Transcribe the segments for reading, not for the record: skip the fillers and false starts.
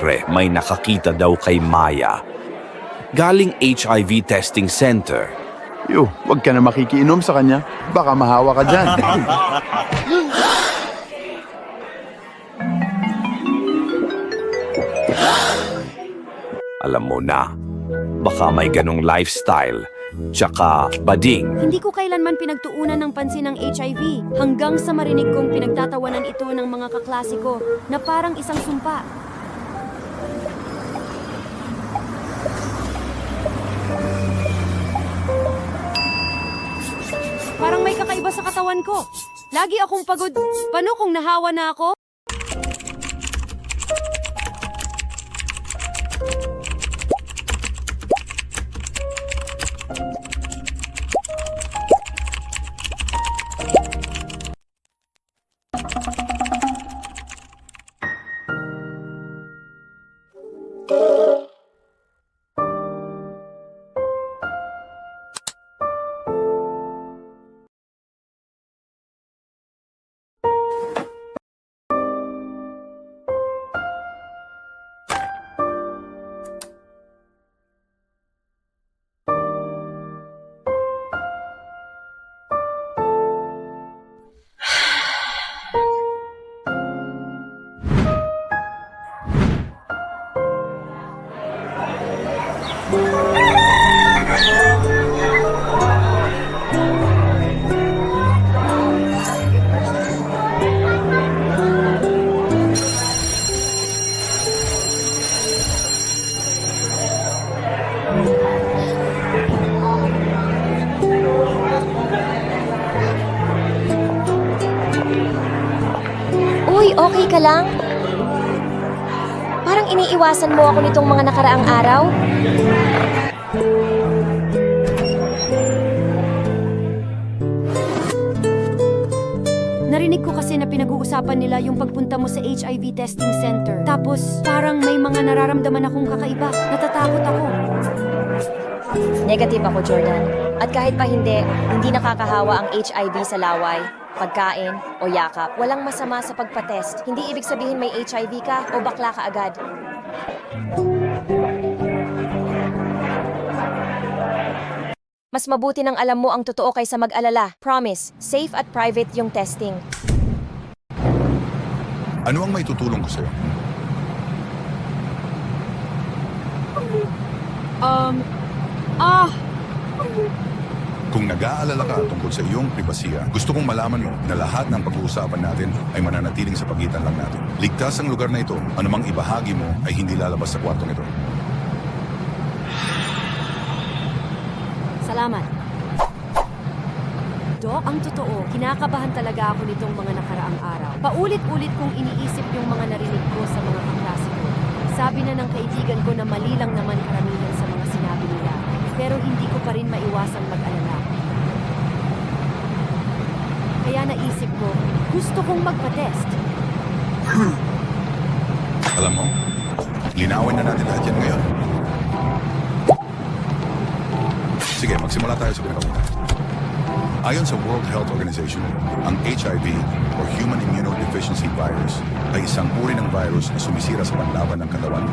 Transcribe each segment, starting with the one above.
Siyempre, may nakakita daw kay Maya. Galing HIV testing center. Huwag ka na makikiinom sa kanya. Baka mahawa ka dyan. Alam mo na, baka may ganong lifestyle. Tsaka bading. Hindi ko kailanman pinagtuunan ng pansin ng HIV hanggang sa marinig kong pinagtatawanan ito ng mga kaklase ko na parang isang sumpa. Parang may kakaiba sa katawan ko. Lagi akong pagod. Paano kung nahawa na ako? Uy, okay ka lang? Parang iniiwasan mo ako nitong mga nakaraang araw. Narinig ko kasi na pinag-uusapan nila yung pagpunta mo sa HIV testing center. Tapos, parang may mga nararamdaman akong kakaiba. Natatakot ako. Negative ako, Jordan. At kahit pa hindi nakakahawa ang HIV sa laway, pagkain o yakap. Walang masama sa pagpatest. Hindi ibig sabihin may HIV ka o bakla ka agad. Mas mabuti nang alam mo ang totoo kaysa mag-alala. Promise, safe at private yung testing. Ano ang may tutulong ko sa'yo? Kung nag-aalala ka tungkol sa iyong pribasiya, gusto kong malaman mo na lahat ng pag-uusapan natin ay mananatiling sa pagitan lang natin. Ligtas ang lugar na ito, anumang ibahagi mo ay hindi lalabas sa kwartong ito. Salamat. Dok, ang totoo, kinakabahan talaga ako nitong mga nakaraang araw. Paulit-ulit kong iniisip yung mga narinig ko sa mga kaklase ko. Sabi na ng kaibigan ko na mali lang naman karamihan sa mga sinabi nila. Pero hindi ko pa rin maiwasang mag-alala. Kaya naisip ko, gusto kong magpa-test. Alam mo, linawin na natin lahat yan ngayon. Sige, magsimula tayo sa pinakauna. Ayon sa World Health Organization, ang HIV o Human Immunodeficiency Virus ay isang uri ng virus na sumisira sa panlaban ng katawan,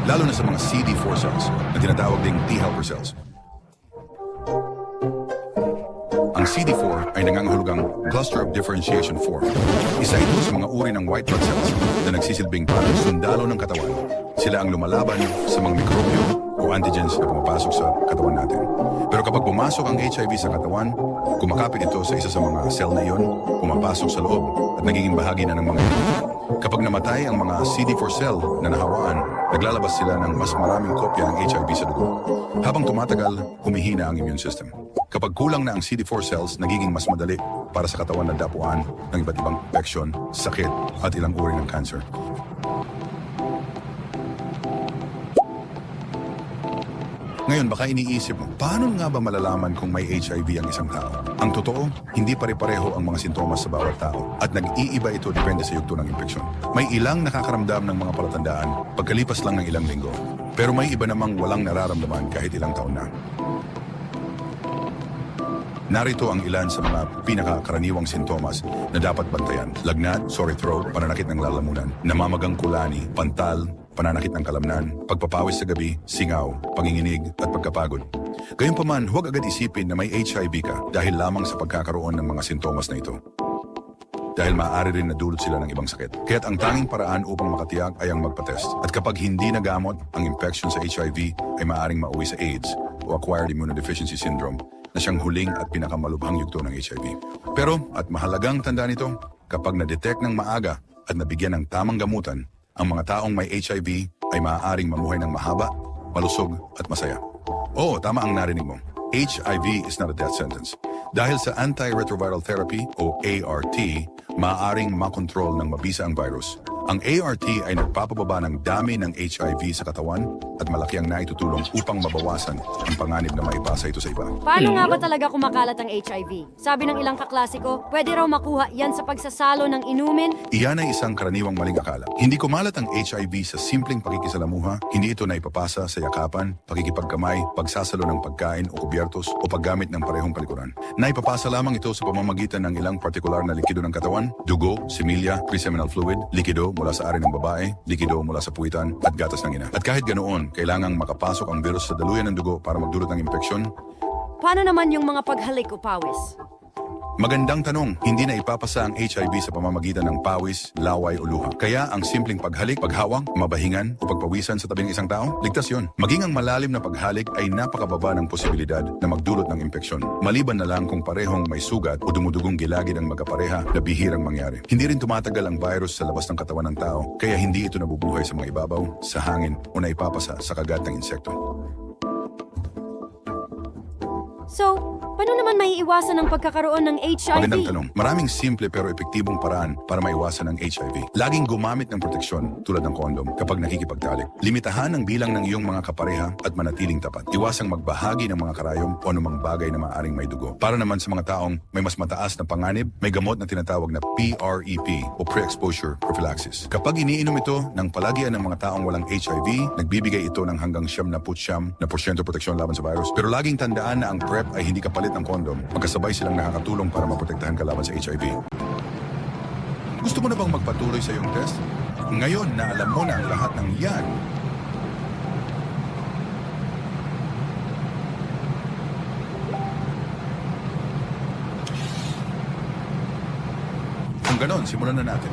lalo na sa mga CD4 cells na tinatawag ding T helper cells. Ang CD4 ay nangangahulugang Cluster of Differentiation 4. Isa ito sa mga uri ng white blood cells na nagsisilbing parang sundalo ng katawan. Sila ang lumalaban sa mga mikrobyo o antigens na pumapasok sa katawan natin. Pero kapag pumasok ang HIV sa katawan, kumakapit ito sa isa sa mga cell na iyon, pumapasok sa loob at nagiging bahagi na ng mga ito. Kapag namatay ang mga CD4 cell na nahawaan, naglalabas sila ng mas maraming kopya ng HIV sa dugo. Habang tumatagal, humihina ang immune system. Kapag kulang na ang CD4 cells, nagiging mas madali para sa katawan na dapuan ng iba't ibang infeksyon, sakit at ilang uri ng cancer. Ngayon, baka iniisip mo, paano nga ba malalaman kung may HIV ang isang tao? Ang totoo, hindi pare-pareho ang mga sintomas sa bawat tao at nag-iiba ito depende sa yugto ng infeksyon. May ilang nakakaramdam ng mga palatandaan pagkalipas lang ng ilang linggo, pero may iba namang walang nararamdaman kahit ilang taon na. Narito ang ilan sa mga pinakakaraniwang sintomas na dapat bantayan. Lagnat, sore throat, pananakit ng lalamunan, namamagang kulani, pantal, pananakit ng kalamnan, pagpapawis sa gabi, singaw, panginginig at pagkapagod. Gayunpaman, huwag agad isipin na may HIV ka dahil lamang sa pagkakaroon ng mga sintomas na ito. Dahil maaari rin nadulot sila ng ibang sakit. Kaya't ang tanging paraan upang makatiyak ay ang magpatest. At kapag hindi nagamot, ang infection sa HIV ay maaaring mauwi sa AIDS o Acquired Immunodeficiency Syndrome na siyang huling at pinakamalubhang yugto ng HIV. Pero, at mahalagang tandaan ito, kapag na-detect ng maaga at nabigyan ng tamang gamutan, ang mga taong may HIV ay maaaring mamuhay ng mahaba, malusog at masaya. Oo, tama ang narinig mo. HIV is not a death sentence. Dahil sa antiretroviral therapy o ART, maaaring makontrol ng mabisa ang virus. Ang ART ay nagpapababa ng dami ng HIV sa katawan at malaki ang naitutulong upang mabawasan ang panganib na maipasa ito sa iba. Paano nga ba talaga kumakalat ang HIV? Sabi ng ilang kaklasiko, pwede raw makuha yan sa pagsasalo ng inumin. Iyan ay isang karaniwang maling akala. Hindi kumalat ang HIV sa simpleng pakikisalamuha, hindi ito naipapasa sa yakapan, pakikipagkamay, pagsasalo ng pagkain o kubyertos o paggamit ng parehong palikuran. Naipapasa lamang ito sa pamamagitan ng ilang partikular na likido ng katawan, dugo, similya, preseminal fluid, likido mula sa ari ng babae, likido mula sa puwitan at gatas ng ina. At kahit ganoon, kailangang makapasok ang virus sa daluyan ng dugo para magdulot ng impeksyon. Paano naman yung mga paghalik o pawis? Magandang tanong, hindi na ipapasa ang HIV sa pamamagitan ng pawis, laway o luha. Kaya ang simpleng paghalik, paghawak, mabahingan o pagpawisan sa tabi ng isang tao, ligtas yun. Maging ang malalim na paghalik ay napakababa ng posibilidad na magdulot ng impeksyon. Maliban na lang kung parehong may sugat o dumudugong gilagid ang magkapareha na bihirang mangyari. Hindi rin tumatagal ang virus sa labas ng katawan ng tao, kaya hindi ito nabubuhay sa mga ibabaw, sa hangin o naipapasa sa kagat ng insekto. So, paano naman maiiwasan ang pagkakaroon ng HIV? Magandang tanong. Maraming simple pero epektibong paraan para maiwasan ang HIV. Laging gumamit ng proteksyon tulad ng kondom kapag nakikipagtalik. Limitahan ang bilang ng iyong mga kapareha at manatiling tapat. Iwasang magbahagi ng mga karayom o anumang bagay na maaaring may dugo. Para naman sa mga taong may mas mataas na panganib, may gamot na tinatawag na PrEP o Pre-Exposure Prophylaxis. Kapag iniinom ito ng palagian ng mga taong walang HIV, nagbibigay ito ng hanggang 99% proteksyon laban sa virus. Pero laging tandaan na ang PrEP ay hindi kapalit ng kondom. Magkasabay silang nakakatulong para maprotektahan ka laban sa HIV. Gusto mo na bang magpatuloy sa iyong test? Ngayon na alam mo na ang lahat ng yan, kung ganon, simulan na natin.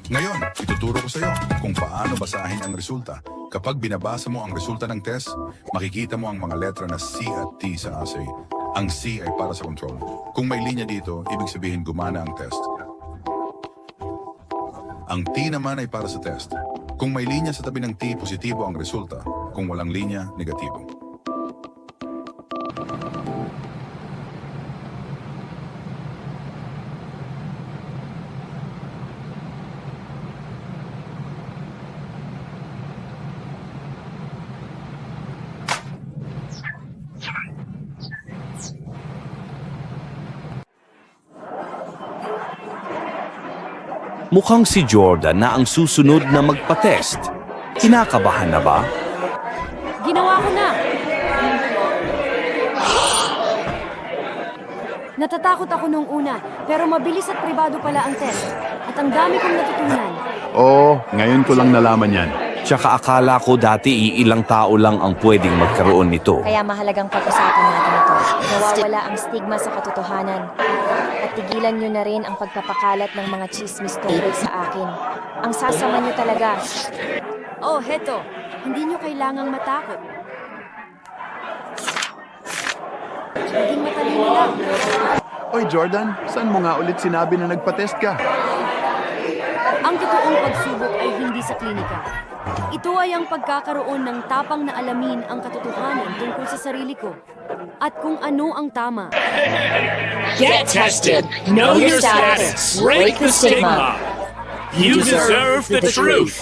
Ngayon, ituturo ko sa iyo kung paano basahin ang resulta. Kapag binabasa mo ang resulta ng test, makikita mo ang mga letra na C at T sa assay. Ang C ay para sa control. Kung may linya dito, ibig sabihin gumana ang test. Ang T naman ay para sa test. Kung may linya sa tabi ng T, positibo ang resulta. Kung walang linya, negatibo. Mukhang si Jordan na ang susunod na magpa-test. Kinakabahan na ba? Ginawa ko na! Natatakot ako nung una, pero mabilis at pribado pala ang test. At ang dami kong natutunan. Oo, ngayon ko lang nalaman yan. Tsaka akala ko dati iilang tao lang ang pwedeng magkaroon nito. Kaya mahalagang pag-usapan natin ito. Nawawala ang stigma sa katotohanan. At tigilan nyo na rin ang pagpapakalat ng mga chismis tungkol sa akin. Ang sasama nyo talaga. Oh, heto. Hindi nyo kailangang matakot. Maging matalino lang. Oy Jordan, saan mo nga ulit sinabi na nagpa-test ka? Ang totoong pagsubok ay hindi sa klinika. Ito ay ang pagkakaroon ng tapang na alamin ang katotohanan tungkol sa sarili ko at kung ano ang tama. Get tested. Know your status. Break the stigma. You deserve the truth.